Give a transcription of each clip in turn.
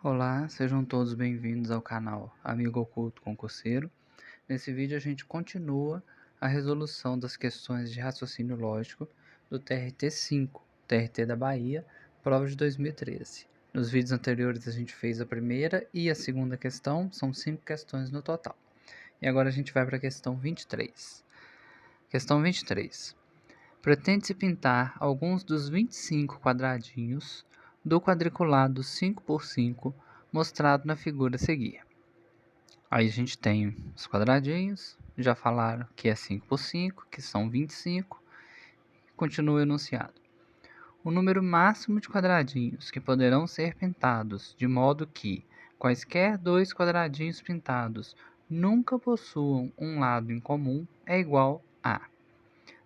Olá, sejam todos bem-vindos ao canal Amigo Oculto Concurseiro. Nesse vídeo a gente continua a resolução das questões de raciocínio lógico do TRT-5, TRT da Bahia, prova de 2013. Nos vídeos anteriores a gente fez a primeira e a segunda questão, são 5 questões no total. E agora a gente vai para a questão 23. Questão 23. Pretende-se pintar alguns dos 25 quadradinhos do quadriculado 5x5 mostrado na figura a seguir. Aí a gente tem os quadradinhos, já falaram que é 5x5, que são 25. Continua o enunciado. O número máximo de quadradinhos que poderão ser pintados, de modo que quaisquer dois quadradinhos pintados nunca possuam um lado em comum, é igual a...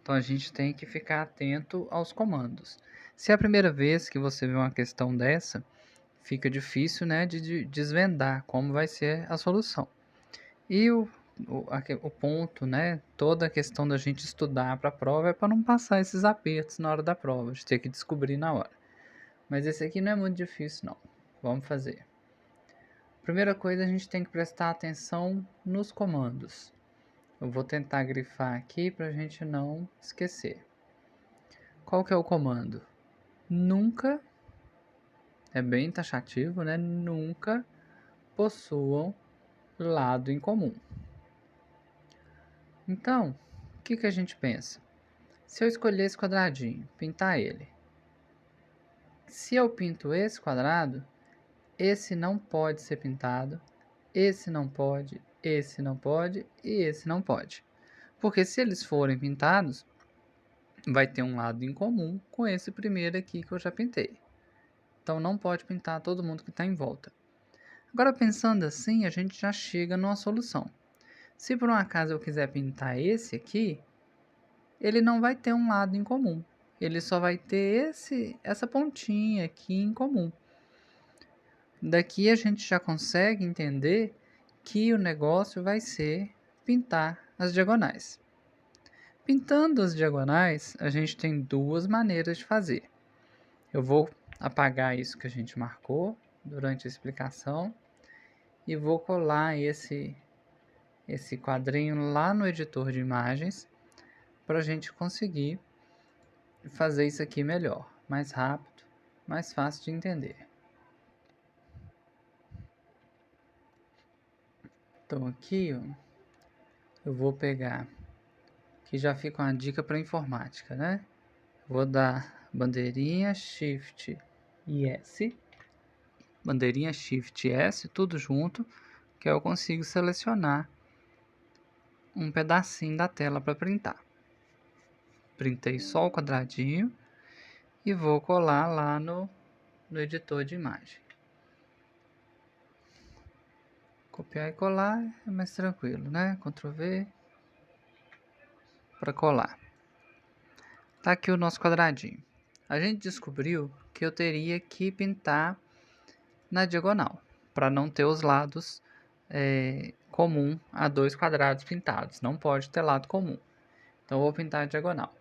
Então a gente tem que ficar atento aos comandos. Se é a primeira vez que você vê uma questão dessa, fica difícil, né, de desvendar como vai ser a solução. E o ponto, né, toda a questão da gente estudar para a prova é para não passar esses apertos na hora da prova, de ter que descobrir na hora. Mas esse aqui não é muito difícil, não. Vamos fazer. Primeira coisa, a gente tem que prestar atenção nos comandos. Eu vou tentar grifar aqui para a gente não esquecer. Qual que é o comando? Nunca, é bem taxativo, né? Nunca possuam lado em comum. Então, o que a gente pensa? Se eu escolher esse quadradinho, pintar ele. Se eu pinto esse quadrado, esse não pode ser pintado, esse não pode, esse não pode e esse não pode. Porque se eles forem pintados, vai ter um lado em comum com esse primeiro aqui que eu já pintei. Então não pode pintar todo mundo que está em volta. Agora pensando assim, a gente já chega numa solução. Se por um acaso eu quiser pintar esse aqui, ele não vai ter um lado em comum. Ele só vai ter essa pontinha aqui em comum. Daqui a gente já consegue entender que o negócio vai ser pintar as diagonais. Pintando as diagonais, a gente tem duas maneiras de fazer. Eu vou apagar isso que a gente marcou durante a explicação e vou colar esse quadrinho lá no editor de imagens para a gente conseguir fazer isso aqui melhor, mais rápido, mais fácil de entender. Então aqui, ó, eu vou pegar, que já fica uma dica para informática, né? Vou dar bandeirinha Shift e S, bandeirinha Shift e S, tudo junto, que eu consigo selecionar um pedacinho da tela para printar. Printei só o quadradinho e vou colar lá no editor de imagem. Copiar e colar é mais tranquilo, né? Ctrl V para colar. Tá aqui o nosso quadradinho. A gente descobriu que eu teria que pintar na diagonal, para não ter os lados comum a dois quadrados pintados. Não pode ter lado comum. Então eu vou pintar a diagonal.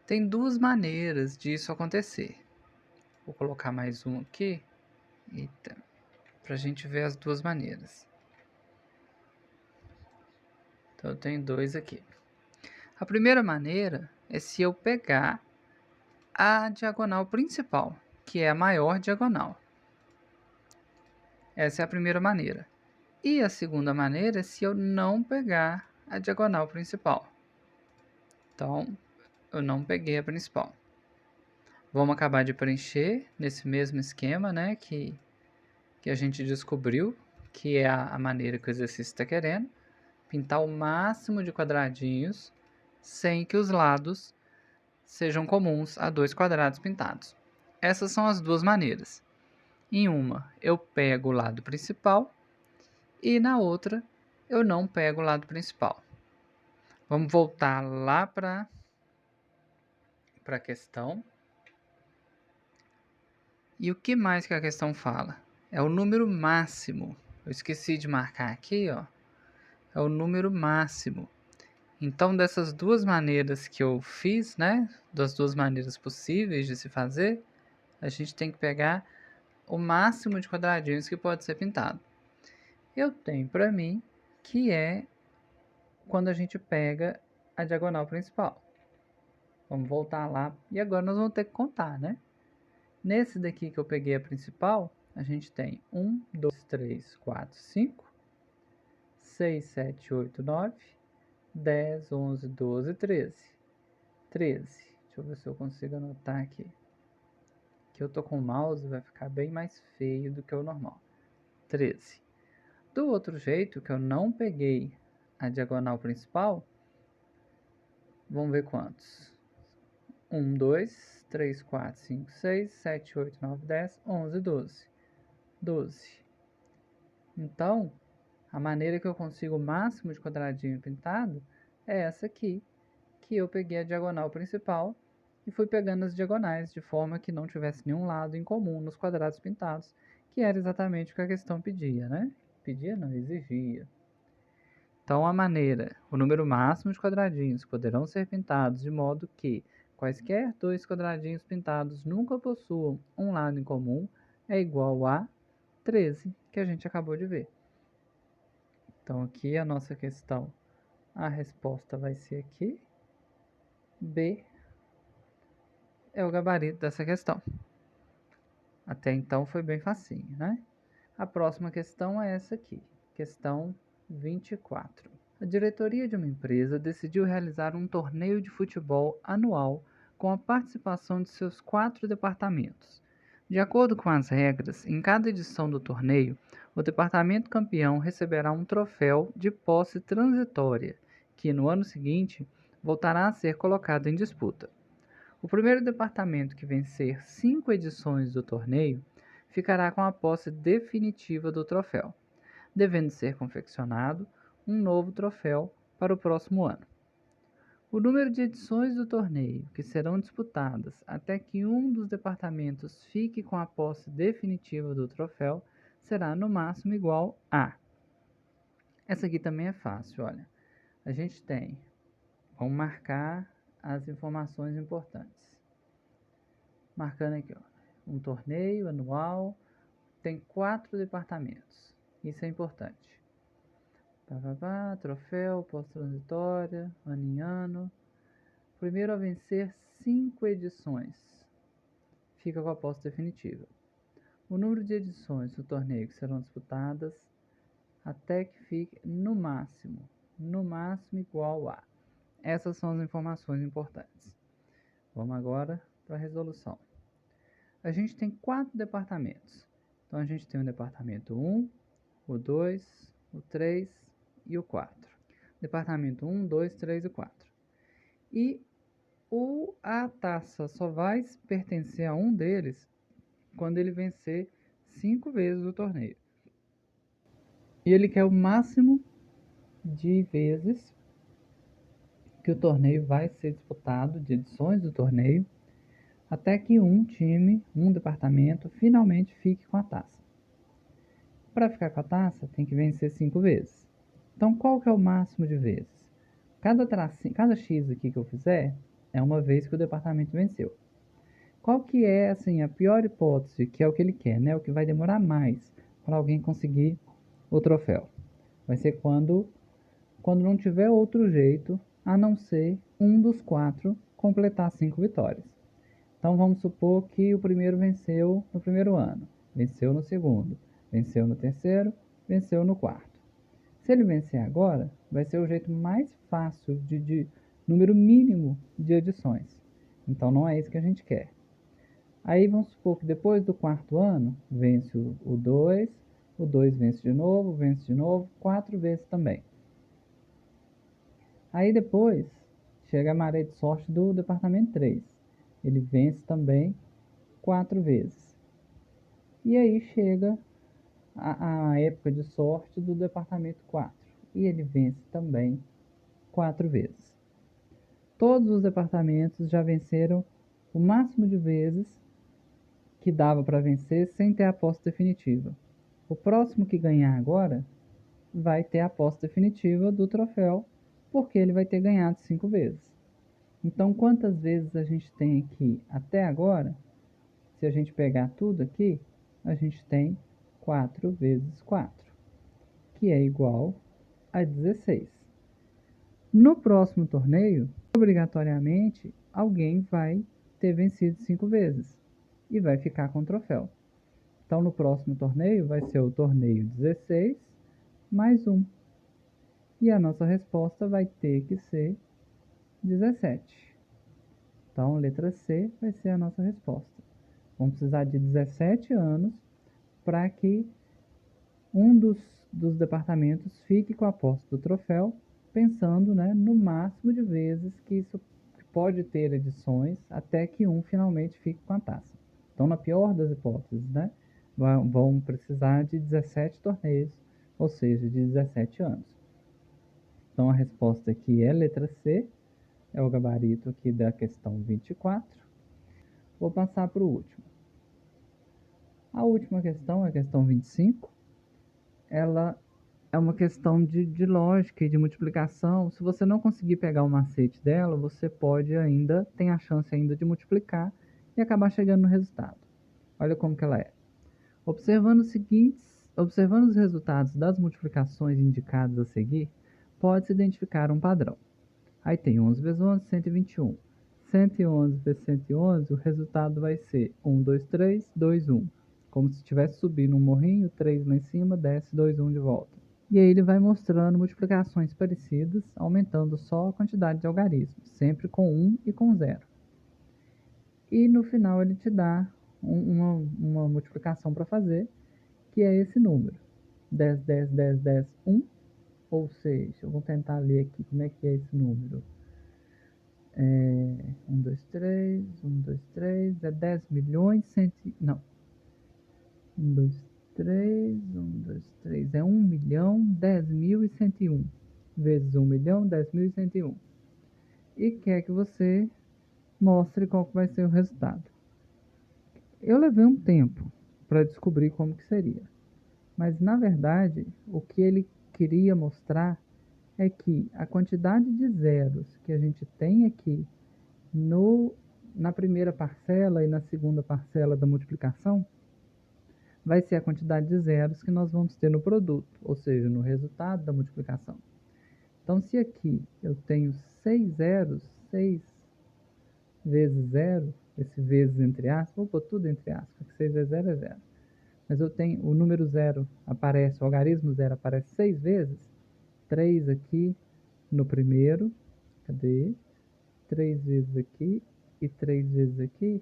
Tem duas maneiras disso acontecer. Vou colocar mais um aqui. Eita, para a gente ver as duas maneiras. Então eu tenho dois aqui. A primeira maneira é se eu pegar a diagonal principal, que é a maior diagonal. Essa é a primeira maneira. E a segunda maneira é se eu não pegar a diagonal principal. Então, eu não peguei a principal. Vamos acabar de preencher nesse mesmo esquema, né, que a gente descobriu, que é a maneira que o exercício está querendo. Pintar o máximo de quadradinhos sem que os lados sejam comuns a dois quadrados pintados. Essas são as duas maneiras. Em uma, eu pego o lado principal e na outra, eu não pego o lado principal. Vamos voltar lá para a questão. E o que mais que a questão fala? É o número máximo. Eu esqueci de marcar aqui, ó. É o número máximo. Então, dessas duas maneiras que eu fiz, né? Das duas maneiras possíveis de se fazer, a gente tem que pegar o máximo de quadradinhos que pode ser pintado. Eu tenho para mim que é quando a gente pega a diagonal principal. Vamos voltar lá e agora nós vamos ter que contar, né? Nesse daqui que eu peguei a principal, a gente tem 1, 2, 3, 4, 5, 6, 7, 8, 9, 10, 11, 12, 13. 13. Deixa eu ver se eu consigo anotar aqui. Que eu tô com o mouse, vai ficar bem mais feio do que o normal. 13. Do outro jeito, que eu não peguei a diagonal principal, vamos ver quantos. 1, 2, 3, 4, 5, 6, 7, 8, 9, 10, 11, 12. 12. Então, a maneira que eu consigo o máximo de quadradinho pintado é essa aqui, que eu peguei a diagonal principal e fui pegando as diagonais, de forma que não tivesse nenhum lado em comum nos quadrados pintados, que era exatamente o que a questão pedia, né? Pedia não, exigia. Então, o número máximo de quadradinhos poderão ser pintados de modo que quaisquer dois quadradinhos pintados nunca possuam um lado em comum é igual a 13, que a gente acabou de ver. Então, aqui a nossa questão, a resposta vai ser aqui. B é o gabarito dessa questão. Até então foi bem facinho, né? A próxima questão é essa aqui, questão 24. A diretoria de uma empresa decidiu realizar um torneio de futebol anual com a participação de seus 4 departamentos. De acordo com as regras, em cada edição do torneio, o departamento campeão receberá um troféu de posse transitória, que no ano seguinte voltará a ser colocado em disputa. O primeiro departamento que vencer 5 edições do torneio ficará com a posse definitiva do troféu, devendo ser confeccionado um novo troféu para o próximo ano. O número de edições do torneio que serão disputadas até que um dos departamentos fique com a posse definitiva do troféu será no máximo igual a. Essa aqui também é fácil, olha. A gente tem, vamos marcar as informações importantes. Marcando aqui, ó, um torneio anual, tem 4 departamentos. Isso é importante. Troféu, pós-transitória, ano em ano. Primeiro a vencer 5 edições. Fica com a posse definitiva. O número de edições do torneio que serão disputadas até que fique no máximo igual a. Essas são as informações importantes. Vamos agora para a resolução. A gente tem 4 departamentos. Então a gente tem o departamento 1, o 2, o 3 e o 4. Departamento 1, 2, 3 e 4. E a taça só vai pertencer a um deles quando ele vencer 5 vezes o torneio. E ele quer o máximo de vezes que o torneio vai ser disputado, de edições do torneio, até que um time, um departamento, finalmente fique com a taça. Para ficar com a taça, tem que vencer 5 vezes. Então, qual que é o máximo de vezes? Cada X aqui que eu fizer é uma vez que o departamento venceu. Qual que é, assim, a pior hipótese, que é o que ele quer, né? O que vai demorar mais para alguém conseguir o troféu? Vai ser quando não tiver outro jeito, a não ser um dos 4 completar 5 vitórias. Então, vamos supor que o primeiro venceu no primeiro ano, venceu no segundo, venceu no terceiro, venceu no quarto. Se ele vencer agora, vai ser o jeito mais fácil de número mínimo de edições. Então não é isso que a gente quer. Aí vamos supor que depois do quarto ano, vence o 2, o 2 vence de novo, 4 vezes também. Aí depois chega a maré de sorte do departamento 3. Ele vence também 4 vezes. E aí chega a época de sorte do departamento 4. E ele vence também 4 vezes. Todos os departamentos já venceram o máximo de vezes que dava para vencer sem ter a posse definitiva. O próximo que ganhar agora vai ter a posse definitiva do troféu, porque ele vai ter ganhado 5 vezes. Então, quantas vezes a gente tem aqui até agora? Se a gente pegar tudo aqui, a gente tem 4 vezes 4, que é igual a 16. No próximo torneio, obrigatoriamente, alguém vai ter vencido 5 vezes e vai ficar com o troféu. Então, no próximo torneio, vai ser o torneio 16 mais 1. E a nossa resposta vai ter que ser 17. Então, letra C vai ser a nossa resposta. Vamos precisar de 17 anos para que um dos departamentos fique com a posse do troféu, pensando, né, no máximo de vezes que isso pode ter edições até que um finalmente fique com a taça. Então, na pior das hipóteses, né, vão precisar de 17 torneios, ou seja, de 17 anos. Então, a resposta aqui é letra C, é o gabarito aqui da questão 24. Vou passar para o último. A última questão, a questão 25, ela é uma questão de lógica e de multiplicação. Se você não conseguir pegar o macete dela, você pode ainda, tem a chance ainda de multiplicar e acabar chegando no resultado. Olha como que ela é. Observando os resultados das multiplicações indicadas a seguir, pode-se identificar um padrão. Aí tem 11 vezes 11, 121. 111 vezes 111, o resultado vai ser 1, 2, 3, 2, 1. Como se estivesse subindo um morrinho, 3 lá em cima, desce 2, 1 de volta. E aí ele vai mostrando multiplicações parecidas, aumentando só a quantidade de algarismos, sempre com 1 e com 0. E no final ele te dá uma multiplicação para fazer, que é esse número. 10, 10, 10, 10, 1. Ou seja, eu vou tentar ler aqui como é que é esse número. 1, 2, 3, 1, 2, 3, é 10 milhões, não. 1, 2, 3, 1, 2, 3, é 1 milhão, 10 mil e 101. Vezes 1 milhão, 10 mil e 101. E quer que você mostre qual que vai ser o resultado. Eu levei um tempo para descobrir como que seria. Mas, na verdade, o que ele queria mostrar é que a quantidade de zeros que a gente tem aqui na primeira parcela e na segunda parcela da multiplicação vai ser a quantidade de zeros que nós vamos ter no produto, ou seja, no resultado da multiplicação. Então, se aqui eu tenho 6 zeros, 6 vezes 0, esse vezes entre aspas, vou pôr tudo entre aspas, porque 6 vezes 0 é 0. Mas eu tenho o número 0 aparece, o algarismo 0 aparece 6 vezes, 3 aqui no primeiro, cadê? 3 vezes aqui e 3 vezes aqui.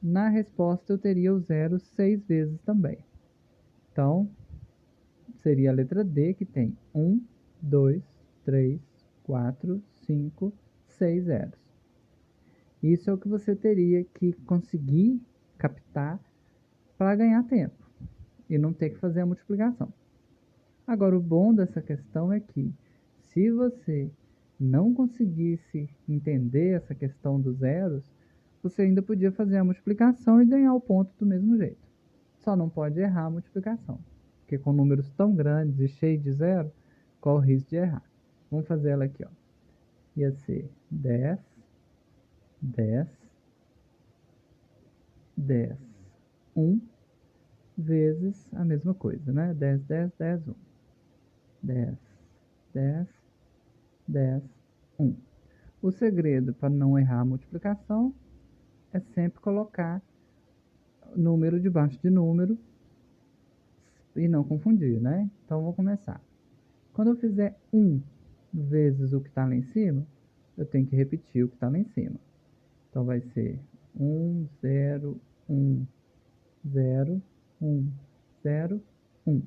Na resposta eu teria o 0 6 vezes também. Então, seria a letra D, que tem 1, 2, 3, 4, 5, 6 zeros. Isso é o que você teria que conseguir captar para ganhar tempo e não ter que fazer a multiplicação. Agora, o bom dessa questão é que, se você não conseguisse entender essa questão dos zeros, você ainda podia fazer a multiplicação e ganhar o ponto do mesmo jeito. Só não pode errar a multiplicação, porque com números tão grandes e cheios de zero, qual o risco de errar? Vamos fazer ela aqui, ó. Ia ser 10, 10, 10, 1, vezes a mesma coisa, né? 10, 10, 10, 1. 10, 10, 10, 1. O segredo para não errar a multiplicação é sempre colocar número debaixo de número e não confundir, né? Então, vou começar. Quando eu fizer 1 vezes o que está lá em cima, eu tenho que repetir o que está lá em cima. Então, vai ser 1, 0, 1, 0, 1, 0, 1.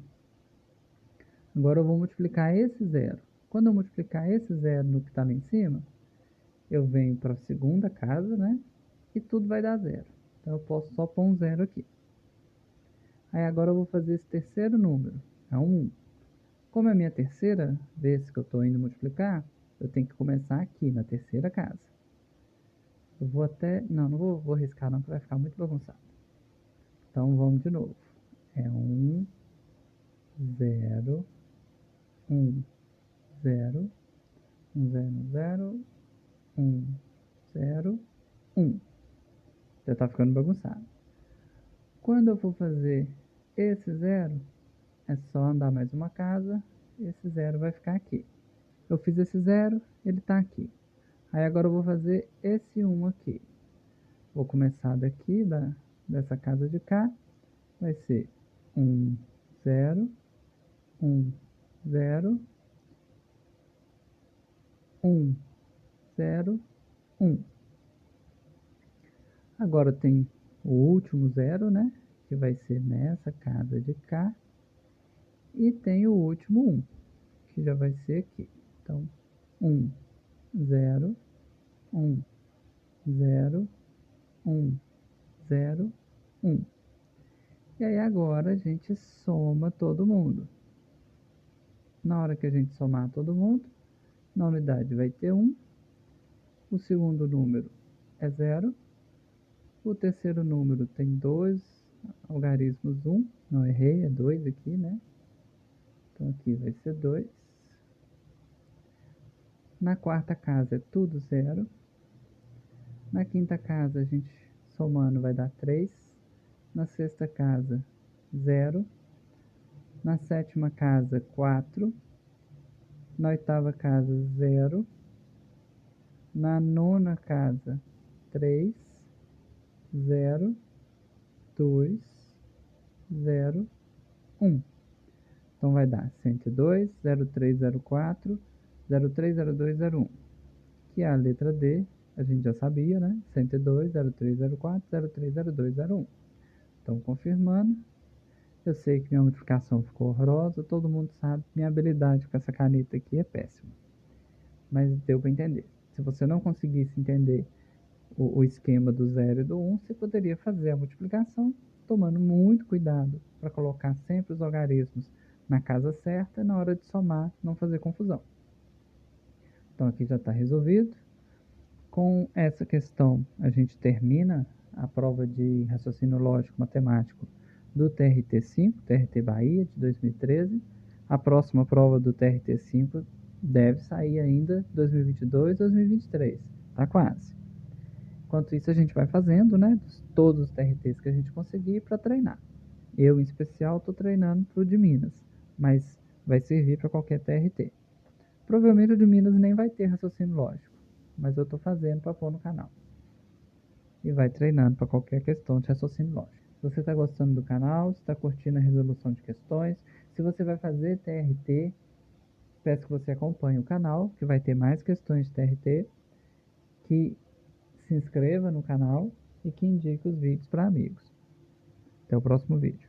Agora, eu vou multiplicar esse 0. Quando eu multiplicar esse 0 no que está lá em cima, eu venho para a segunda casa, né? E tudo vai dar 0. Então, eu posso só pôr um 0 aqui. Aí, agora eu vou fazer esse terceiro número. É um 1. Como é a minha terceira vez que eu estou indo multiplicar, eu tenho que começar aqui, na terceira casa. Eu vou até... Não vou riscar não, que vai ficar muito bagunçado. Então, vamos de novo. É 1, 0, 1, 0, 1, 0, 0, 1, 0, 1. Já está ficando bagunçado. Quando eu for fazer esse zero, é só andar mais uma casa, esse zero vai ficar aqui. Eu fiz esse zero, ele está aqui. Aí agora eu vou fazer esse 1 aqui. Vou começar daqui, dessa casa de cá, vai ser 1, 0, 1, 0, 1, 0, 1. Agora tem o último zero, né? Que vai ser nessa casa de cá. E tem o último 1, que já vai ser aqui. Então, 1, 0, 1, 0, 1, 0, 1. E aí agora a gente soma todo mundo. Na hora que a gente somar todo mundo, na unidade vai ter 1, o segundo número é 0, o terceiro número tem 2 algarismos 1, não errei, é 2 aqui, né? Então aqui vai ser 2. Na quarta casa é tudo 0. Na quinta casa a gente somando vai dar 3. Na sexta casa, 0. Na sétima casa, 4. Na oitava casa, 0. Na nona casa, 3, 0, 2, 0, 1. Então vai dar 102, 03, 04, 03, 02, 01. Que é a letra D, a gente já sabia, né? 102, 03, 04, 03, 02, 01. Então, confirmando. Eu sei que minha multiplicação ficou horrorosa, todo mundo sabe que minha habilidade com essa caneta aqui é péssima. Mas deu para entender. Se você não conseguisse entender o esquema do 0 e do 1, você poderia fazer a multiplicação tomando muito cuidado para colocar sempre os algarismos na casa certa e na hora de somar não fazer confusão. Então aqui já está resolvido. Com essa questão a gente termina a prova de raciocínio lógico matemático do TRT5, TRT Bahia de 2013. A próxima prova do TRT5 deve sair ainda 2022, 2023. Tá quase. Enquanto isso a gente vai fazendo, né, todos os TRTs que a gente conseguir para treinar. Eu, em especial, estou treinando para o de Minas, mas vai servir para qualquer TRT. Provavelmente o de Minas nem vai ter raciocínio lógico, mas eu estou fazendo para pôr no canal. E vai treinando para qualquer questão de raciocínio lógico. Se você está gostando do canal, se está curtindo a resolução de questões, se você vai fazer TRT, peço que você acompanhe o canal, que vai ter mais questões de TRT, que se inscreva no canal e que indique os vídeos para amigos. Até o próximo vídeo.